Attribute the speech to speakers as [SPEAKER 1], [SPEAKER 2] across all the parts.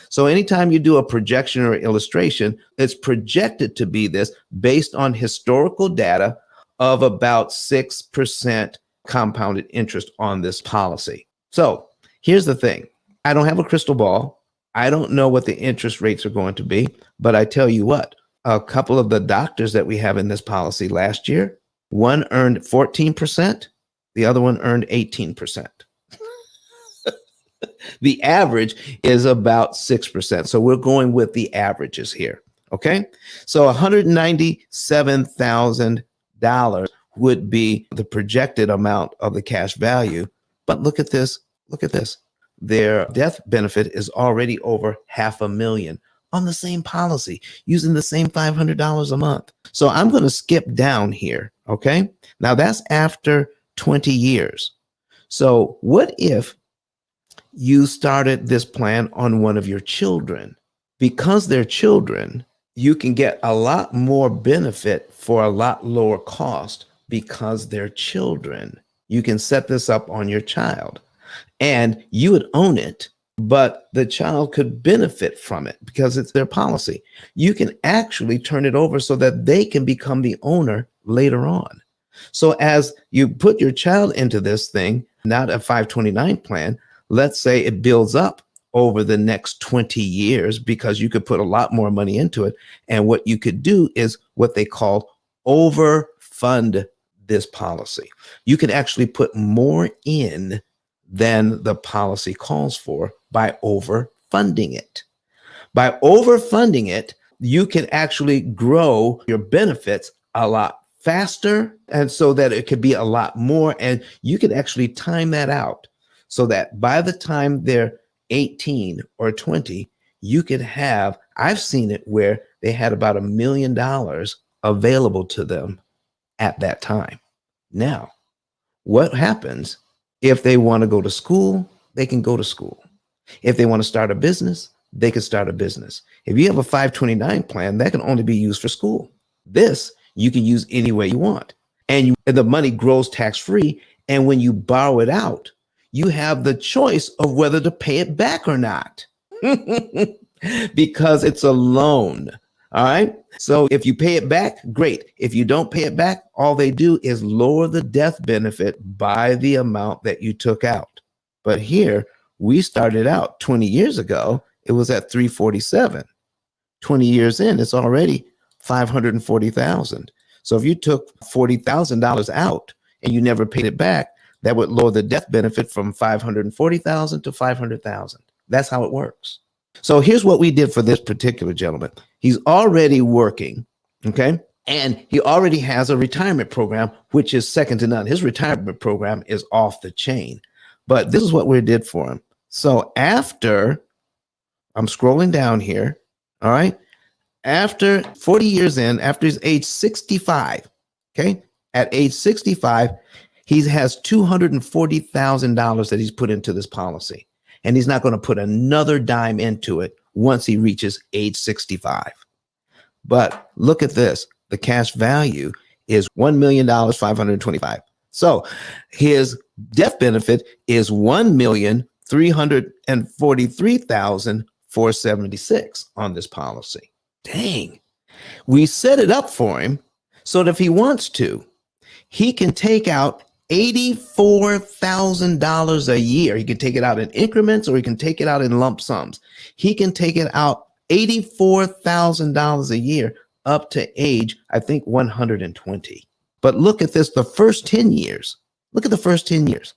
[SPEAKER 1] So anytime you do a projection or illustration, it's projected to be this based on historical data of about 6% compounded interest on this policy. So here's the thing. I don't have a crystal ball. I don't know what the interest rates are going to be, but I tell you what, a couple of the doctors that we have in this policy last year, one earned 14%, the other one earned 18%. The average is about 6%. So we're going with the averages here. Okay. So $197,000 would be the projected amount of the cash value. But look at this. Look at this. Their death benefit is already over $500,000 on the same policy using the same $500 a month. So I'm going to skip down here. Okay. Now that's after 20 years. So what if you started this plan on one of your children? Because they're children, you can get a lot more benefit for a lot lower cost because they're children. You can set this up on your child and you would own it, but the child could benefit from it because it's their policy. You can actually turn it over so that they can become the owner later on. So as you put your child into this thing, not a 529 plan, let's say it builds up over the next 20 years because you could put a lot more money into it. And what you could do is what they call overfund this policy. You can actually put more in than the policy calls for by overfunding it. By overfunding it, you can actually grow your benefits a lot faster, and so that it could be a lot more. And you could actually time that out so that by the time they're 18 or 20, you could have, I've seen it where they had about $1 million available to them at that time. Now, what happens if they want to go to school? They can go to school. If they want to start a business, they can start a business. If you have a 529 plan, that can only be used for school. This you can use any way you want. And the money grows tax-free. And when you borrow it out, you have the choice of whether to pay it back or not because it's a loan. All right. So if you pay it back, great. If you don't pay it back, all they do is lower the death benefit by the amount that you took out. But here we started out 20 years ago, it was at 347. 20 years in, it's already 540,000. So if you took $40,000 out and you never paid it back, that would lower the death benefit from 540,000 to 500,000. That's how it works. So here's what we did for this particular gentleman. He's already working, okay? And he already has a retirement program, which is second to none. His retirement program is off the chain. But this is what we did for him. So after, I'm scrolling down here, all right? After 40 years in, after he's age 65, okay? At age 65, he has $240,000 that he's put into this policy. And he's not going to put another dime into it once he reaches age 65. But look at this. The cash value is $1,525,000. So his death benefit is $1,343,476 on this policy. Dang. We set it up for him so that if he wants to, he can take out $84,000 a year. He can take it out in increments or he can take it out in lump sums. He can take it out $84,000 a year up to age, I think, 120. But look at this, the first 10 years. Look at the first 10 years.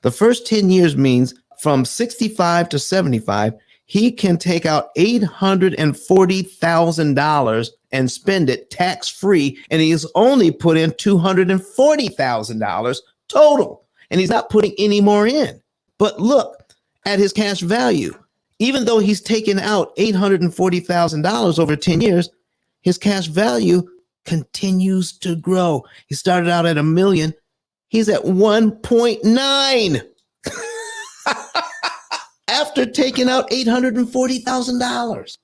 [SPEAKER 1] The first 10 years means from 65 to 75, he can take out $840,000 and spend it tax-free, and he's only put in $240,000 total, and he's not putting any more in. But look at his cash value. Even though he's taken out $840,000 over 10 years, his cash value continues to grow. He started out at $1 million. He's at 1.9 after taking out $840,000.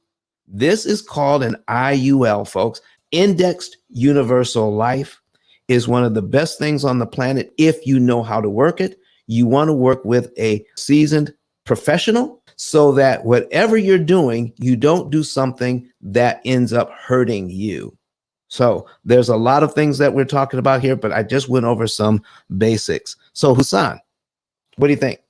[SPEAKER 1] This is called an IUL, folks. Indexed Universal Life is one of the best things on the planet if you know how to work it. You want to work with a seasoned professional, so that whatever you're doing, you don't do something that ends up hurting you. So there's a lot of things that we're talking about here, but I just went over some basics. So Hassan, what do you think?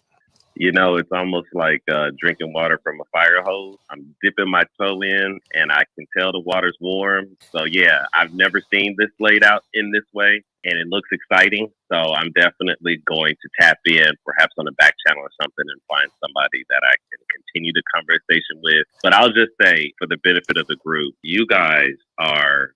[SPEAKER 2] You know, it's almost like drinking water from a fire hose. I'm dipping my toe in and I can tell the water's warm. So, yeah, I've never seen this laid out in this way and it looks exciting. So, I'm definitely going to tap in, perhaps on a back channel or something, and find somebody that I can continue the conversation with. But I'll just say, for the benefit of the group, you guys are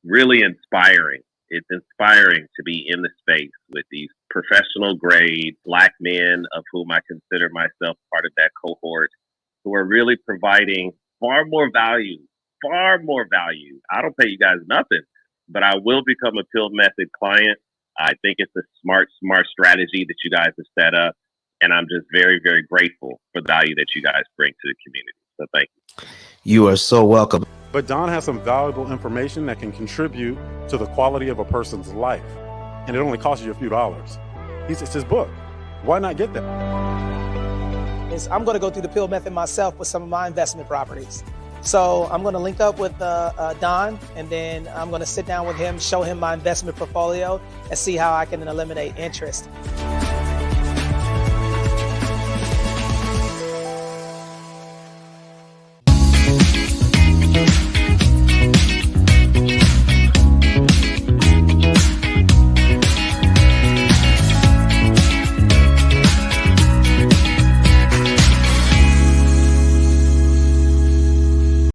[SPEAKER 2] really inspiring. It's inspiring to be in the space with these professional grade Black men, of whom I consider myself part of that cohort, who are really providing far more value, far more value. I don't pay you guys nothing, but I will become a P.I.L.L method client. I think it's a smart strategy that you guys have set up. And I'm just very, very grateful for the value that you guys bring to the community. So thank you.
[SPEAKER 1] You are so welcome.
[SPEAKER 3] But Don has some valuable information that can contribute to the quality of a person's life. And it only costs you a few dollars. It's his book. Why not get that?
[SPEAKER 4] I'm going to go through the P.I.L.L method myself with some of my investment properties. So I'm going to link up with Don, and then I'm going to sit down with him, show him my investment portfolio, and see how I can eliminate interest.